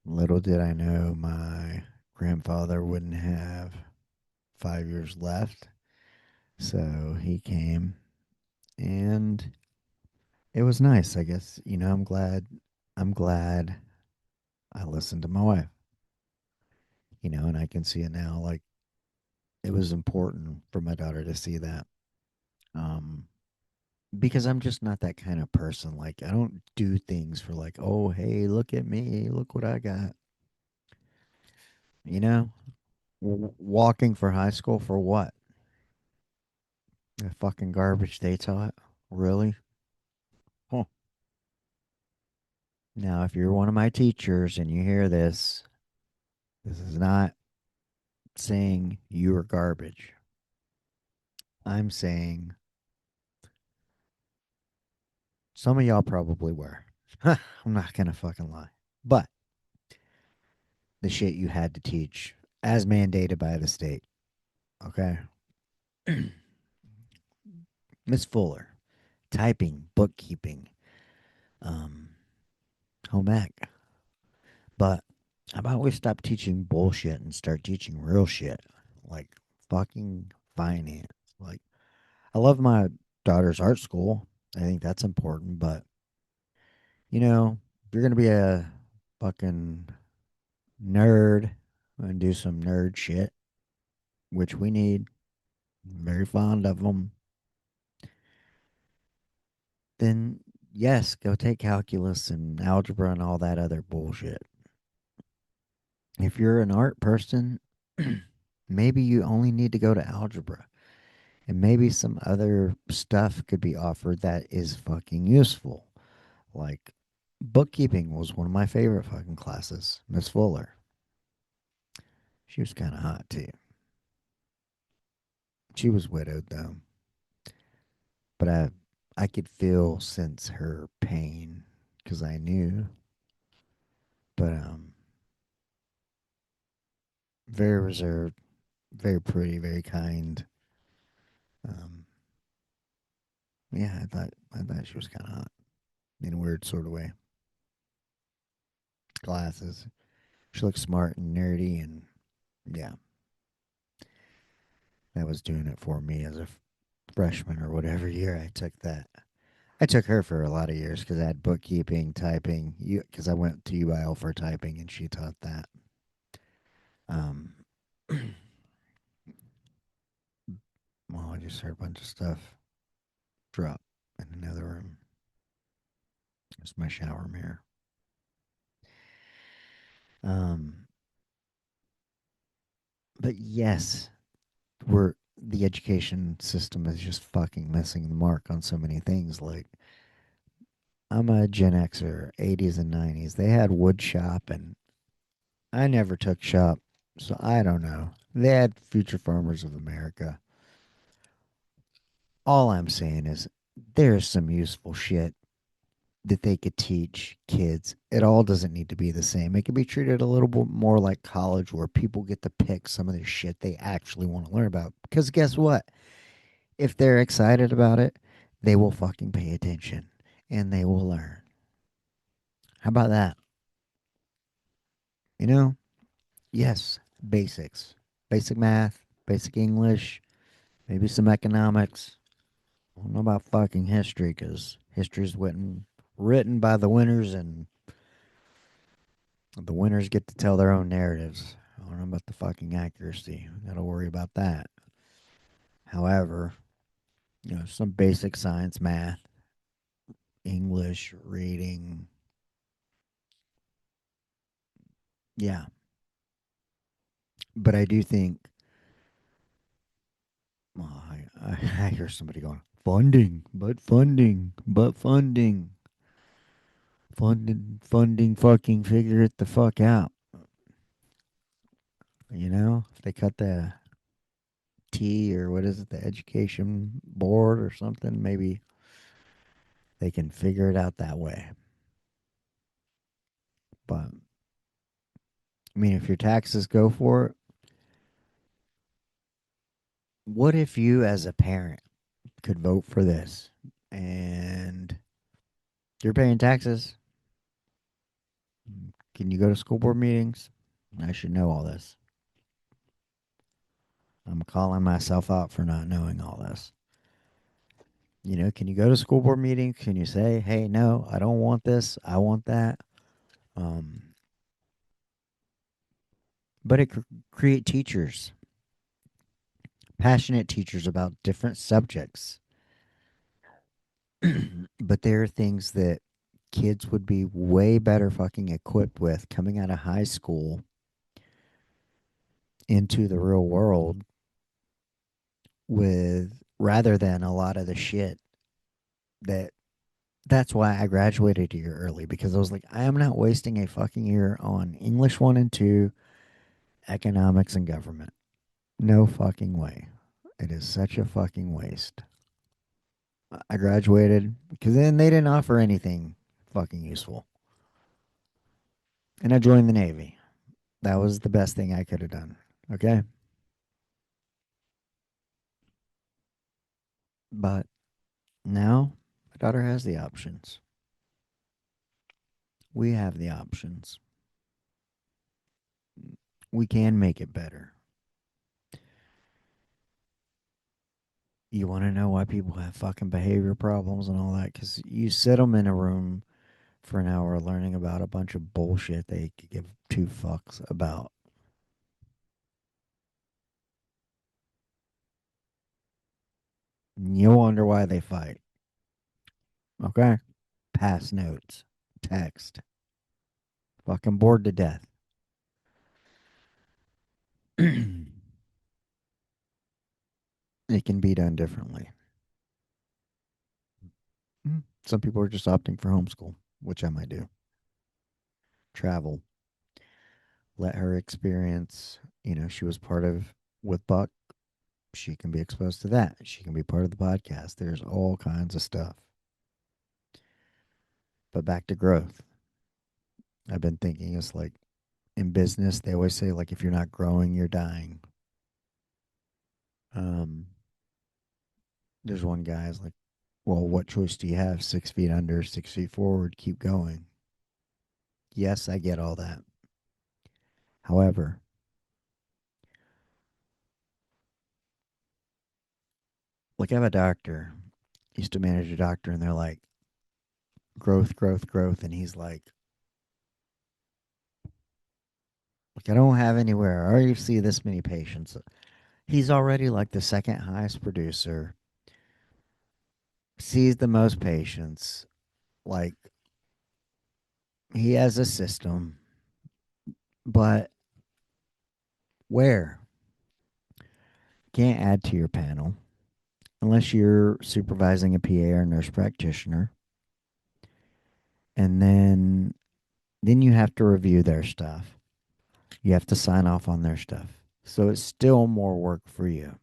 S1: Little did I know my grandfather wouldn't have 5 years left. So he came and it was nice, I guess. I'm glad I listened to my wife, and I can see it now. Like it was important for my daughter to see that. Um, because I'm just not that kind of person. Like I don't do things for like, oh hey, look at me, look what I got. You know, walking for high school for what? The fucking garbage they taught. Really? Huh. Now, if you're one of my teachers and you hear this, this is not saying you are garbage. I'm saying some of y'all probably were. I'm not gonna fucking lie. But the shit you had to teach as mandated by the state. Okay. Miss Fuller, typing, bookkeeping, um, home ec. But how about we stop teaching bullshit and start teaching real shit? Like fucking finance. Like, I love my daughter's art school. I think that's important. But, if you're going to be a fucking nerd and do some nerd shit, which we need, very fond of them, then yes, go take calculus and algebra and all that other bullshit. If you're an art person, maybe you only need to go to algebra. And maybe some other stuff could be offered that is fucking useful. Like bookkeeping was one of my favorite fucking classes. Miss Fuller. She was kind of hot too. She was widowed though. But I could feel sense her pain because I knew. But very reserved, very pretty, very kind. Um yeah, I thought she was kind of hot in a weird sort of way. Glasses. She looked smart and nerdy and yeah, that was doing it for me as a freshman or whatever year I took that. I took her for a lot of years because I had bookkeeping, typing. Because I went to UIL for typing, and she taught that. Um, well, I just heard a bunch of stuff drop in another room. It's my shower mirror. Um, but yes, the education system is just fucking missing the mark on so many things. Like I'm a Gen Xer, 80s and 90s. They had wood shop, and I never took shop, so I don't know. They had Future Farmers of America. All I'm saying is there's some useful shit that they could teach kids. It all doesn't need to be the same. It could be treated a little bit more like college where people get to pick some of the shit they actually want to learn about. Because guess what? If they're excited about it, they will fucking pay attention and they will learn. How about that? You know? Yes, basics. Basic math, basic English, maybe some economics. I don't know about fucking history because history's written by the winners, and the winners get to tell their own narratives. I don't know about the fucking accuracy. Gotta worry about that. However, some basic science, math, English, reading. Yeah. But I do think, well, I hear somebody going, funding, fucking figure it the fuck out. If they cut the T or what is it, the education board or something, maybe they can figure it out that way. But I mean, if your taxes go for it, what if you as a parent could vote for this and you're paying taxes? Can you go to school board meetings? I should know all this. I'm calling myself out for not knowing all this. Can you go to school board meetings? Can you say, hey, no, I don't want this. I want that. Um, but it could create teachers, passionate teachers about different subjects. But there are things that kids would be way better fucking equipped with coming out of high school into the real world with rather than a lot of the shit that that's why I graduated a year early because I was like, I am not wasting a fucking year on English 1 and 2, economics and government. No fucking way. It is such a fucking waste. I graduated because then they didn't offer anything fucking useful. And I joined the Navy. That was the best thing I could have done. Okay. But now my daughter has the options. We have the options. We can make it better. You want to know why people have fucking behavior problems and all that? Because you sit them in a room for an hour learning about a bunch of bullshit they could give two fucks about. You wonder why they fight. Okay? Pass notes, text, fucking bored to death. It can be done differently. Some people are just opting for homeschool, which I might do. Travel, let her experience, she was part of with Buck. She can be exposed to that. She can be part of the podcast. There's all kinds of stuff. But back to growth. I've been thinking it's like in business, they always say like if you're not growing, you're dying. Um, there's one guy's like, well, what choice do you have? 6 feet under, 6 feet forward, keep going. Yes, I get all that. However, like I have a doctor, used to manage a doctor, and they're like, growth, growth, growth. And he's like, I don't have anywhere. I already see this many patients. He's already like the second highest producer, sees the most patients. Like, he has a system, but where? Can't add to your panel unless you're supervising a PA or nurse practitioner. And then you have to review their stuff. You have to sign off on their stuff. So it's still more work for you.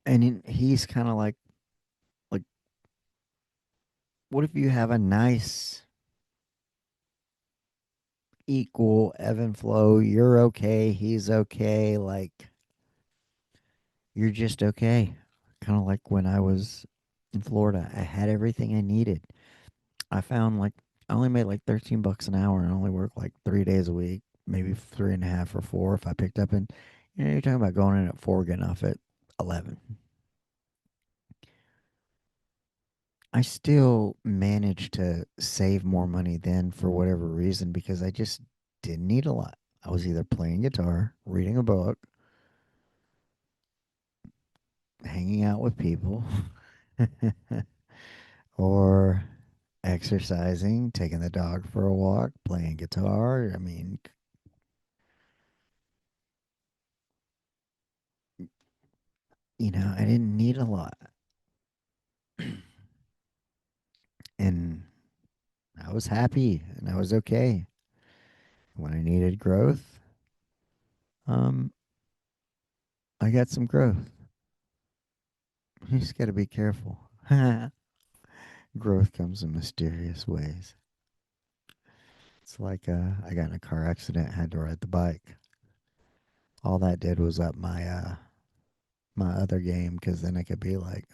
S1: And he's kind of like, what if you have a nice equal ebb and flow? You're okay. He's okay. Like, you're just okay. Kind of like when I was in Florida, I had everything I needed. I found like I only made like $13 an hour and only worked like 3 days a week, maybe three and a half or four if I picked up. And you're talking about going in at four, getting off at 11. I still managed to save more money then for whatever reason because I just didn't need a lot. I was either playing guitar, reading a book, hanging out with people, or exercising, taking the dog for a walk, playing guitar. I mean, I didn't need a lot. And I was happy and I was okay. When I needed growth, um, I got some growth. You just got to be careful. Growth comes in mysterious ways. It's like I got in a car accident, had to ride the bike. All that did was up my other game because then I could be like,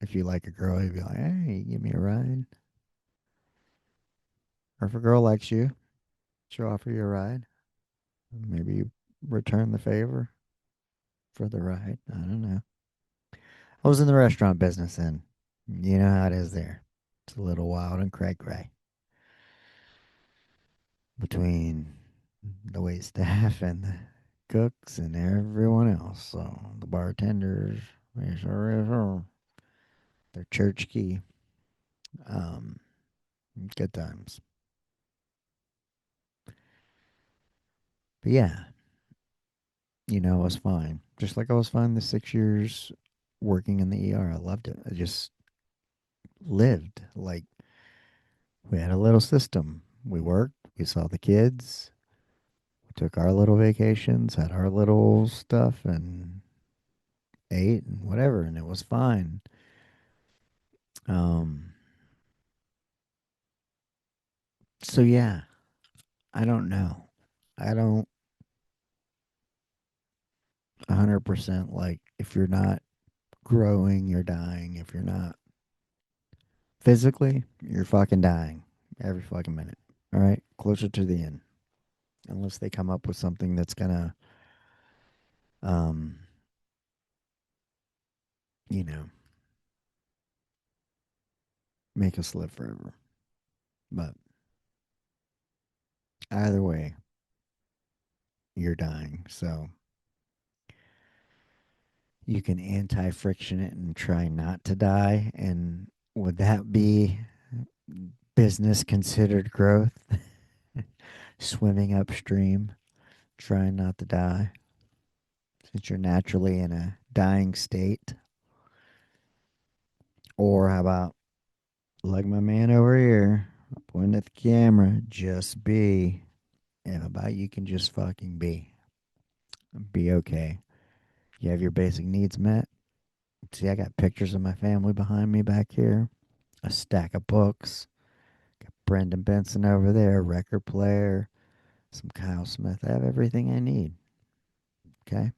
S1: if you like a girl, you'd be like, hey, give me a ride. Or if a girl likes you, she'll offer you a ride. Maybe you return the favor for the ride. I don't know. I was in the restaurant business and you know how it is there. It's a little wild and cray cray between the wait staff and the cooks and everyone else. So the bartenders, their church key. Um, Good times. But yeah, it was fine. Just like I was fine the 6 years working in the ER. I loved it. I just lived. Like, we had a little system. We worked, we saw the kids, we took our little vacations, had our little stuff, and ate and whatever, and it was fine. Um, so yeah, I don't know. I don't 100% like if you're not growing, you're dying. If you're not physically, you're fucking dying every fucking minute. All right, closer to the end, unless they come up with something that's gonna, um, you know, make us live forever. But either way, you're dying. So you can anti friction it and try not to die. And would that be business considered growth? Swimming upstream, trying not to die, since you're naturally in a dying state. Or how about, like my man over here, pointing at the camera, just be. Yeah, how about you can just fucking be? Be okay. You have your basic needs met. See, I got pictures of my family behind me back here, a stack of books. Got Brendan Benson over there, record player, some Kyle Smith. I have everything I need. Okay?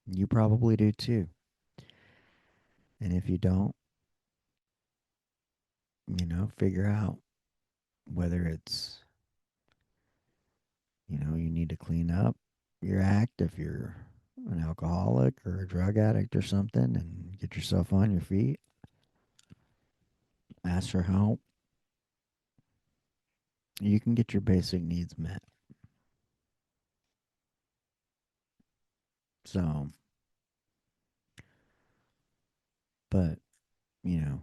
S1: You probably do too. And if you don't, figure out whether it's, you need to clean up your act if you're an alcoholic or a drug addict or something and get yourself on your feet. Ask for help. You can get your basic needs met. So, but, you know,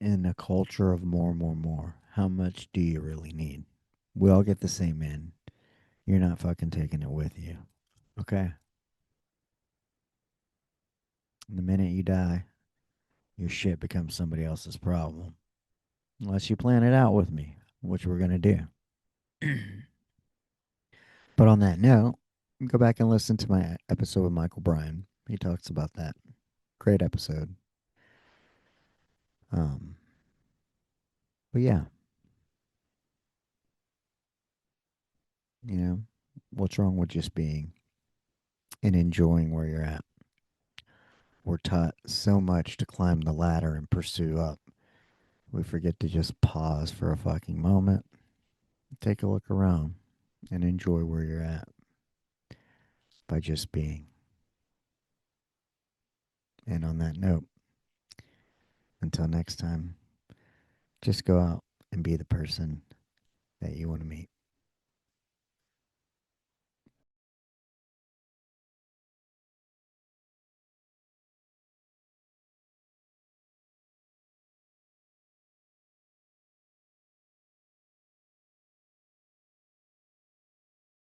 S1: in a culture of more, more, more, how much do you really need? We all get the same end. You're not fucking taking it with you. Okay? The minute you die, your shit becomes somebody else's problem. Unless you plan it out with me, which we're going to do. But on that note, go back and listen to my episode with Michael Bryan. He talks about that. Great episode. Um, but yeah, you know, what's wrong with just being and enjoying where you're at? We're taught so much to climb the ladder and pursue up. We forget to just pause for a fucking moment, take a look around, and enjoy where you're at by just being. And on that note, until next time, just go out and be the person that you want to meet.